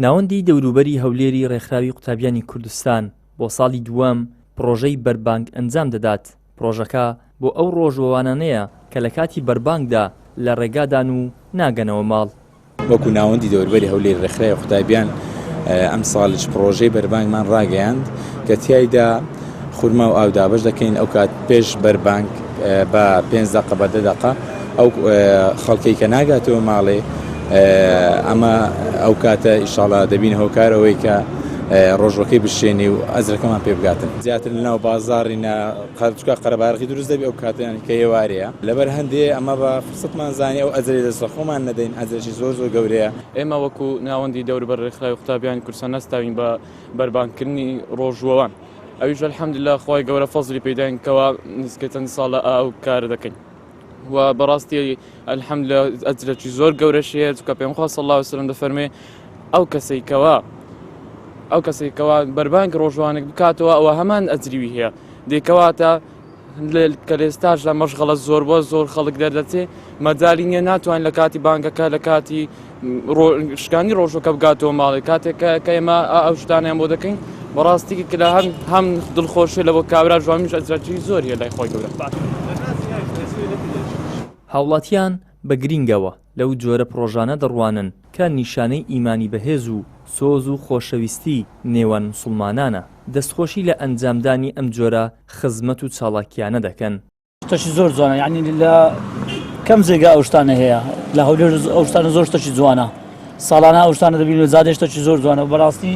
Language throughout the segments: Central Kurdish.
ناوەندی دەوروبەری هەولێری ڕێکخراوی قوتابیانی کوردستان بۆ ساڵی دووەم پرۆژەی بەربانگ ئەنجام دەدات. پرۆژەکە بۆ ئەو ڕۆژوەوانانەیە کە لە کاتی بەربانگدا لە ڕێگادان و ناگەنەوە ماڵ. وەکو ناوەندی دەوروبەری هەولێری ڕێکخراوی قوتابیان ئەم ساڵش پرۆژەی بەربانگمان ڕاگەیاند کە تیایدا خورما و ئاودابەش دەکەین ئەو کات پێش بەربانگ بە 5 دقە بە 10 دقە ئەو خەڵکەی کە ناگاتەوە ماڵێ ئەمە ئەو کاتە ئیشاڵا دەبین هۆکارەوەی کە ڕۆژەکەی بشێنی و ئەزرەکەمان پێ بگاتن زیاتر لەناو بازاڕی قەرچکە قەرەبارەقی دروست دەبی ئەو کاتیانی کە هێوارەیە لەبەر هەندێ ئەمە بە فرسەتمان زانی ئەو ئەزرەی دەستە خۆمان نەدەین ئەزرێکی زۆر گەورەیە. ئێمە وەکو ناوەندی دەوروبەر ڕێکخراوی قوتابیانی کوردستان نەستاوین بە بەربانگکردنی ڕۆژوەوان. ئەویش الحەمدوللا خۆی گەورە فەزلی پێداین کەوا نزیکەی چەند ساڵە ئەو کار دەکەین و بەڕاستی الحەمدوللا ئەجرێکی زۆر گەورەشەیە کە پێمخوا صلی الله علیه و سلم دەفەرمێ ئەو کەسێک کەوا بەربانگ ڕۆژوانێک بکاتەوە ئەوە هەمان ئەجریوی هەیە دێکەواتە کە لێستاش لە مەشغەڵە زۆر بۆ زۆر خەڵک دەردەچێ مەجالی نییە ناتوانین لە کاتی بانگەکە لە کاتی شکانی ڕۆژەکە بگاتەوە ماڵی کاتێک کە ئێمە ئەو شتانیان بۆ دەکەین بەڕاستی کە لە هەم دڵخۆشی لە بۆ کابرا ژوامیش ئەجرێکی زۆر هەیە لای خۆی گەورە. هاوڵاتیان بە گرینگەوە لەو جۆرە پرۆژانە دەڕوانن کە نیشانەی ئیمانی بەهێز و سۆز و خۆشەویستی نێوان موسڵمانانە دەستخۆشی لە ئەنجامدانی ئەم جۆرە خزمەت و چاڵاکیانە دەکەن. شتێکی زۆر جوانە یعنی لە کەم جێگا ئەو شتانە هەیە لە هەولێر ئەو شتانە زۆر شتێکی جوانە ساڵانە ئەو شتانە دەبین زادێ شتێکی زۆر جوانە بەڕاستی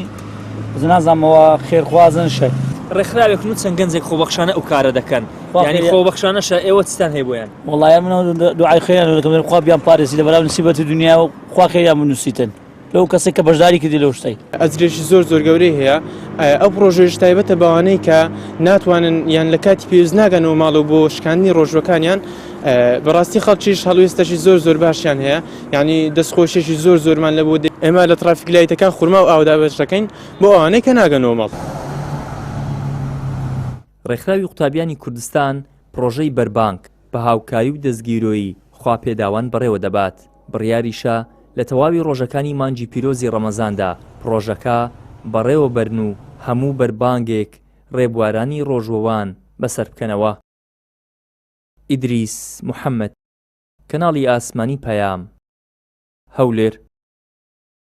نازانمەوە خێرخوازن شەی ڕێکخراوێک و چەند گەنجێک خۆبەخشانە ئەو کارە دەکەن یعنی خۆبەخشانەشە ئێوە چتان هەیە بۆیان وڵای من دوعای خێران دەکەم خوا بیان پارێزی لە بەراو نسیبەتی دنیا و خوا خێریان بنووسیتن لەو کەسێک کە بەشداری کردی لەو شتەی ئەجرێکی زۆر گەورەی هەیە ئەو پرۆژەش تایبەتە بەوانەی کە ناتوانن یان لە کاتی پێویست ناگەنەوە ماڵەوە بۆ شکاندنی ڕۆژوەکانیان بەڕاستی خەڵکیش هەڵوێستەشی زۆر باشیان هەیە یعنی دەستخۆشیێکی زۆرمان لە بۆ ئێمە لە ترافیک لایتەکان خورما و ئاودابەش دەکەین بۆ ئەوانەی کە ناگەنەوە ماڵ. ڕێکخراوی قوتابیانی کوردستان پرۆژەی بەربانگ بە هاوکاری و دەستگیرۆیی خواپێداوان بەڕێوە دەبات بڕیاریشە لە تەواوی ڕۆژەکانی مانگی پیرۆزی ڕەمەزاندا پرۆژەکە بەڕێوە بەرن و هەموو بەربانگێک ڕێبوارانی ڕۆژوەوان بەسەر بکەنەوە. ئیدریس محەممەد، کەناڵی ئاسمانی پەیام، هەولێر.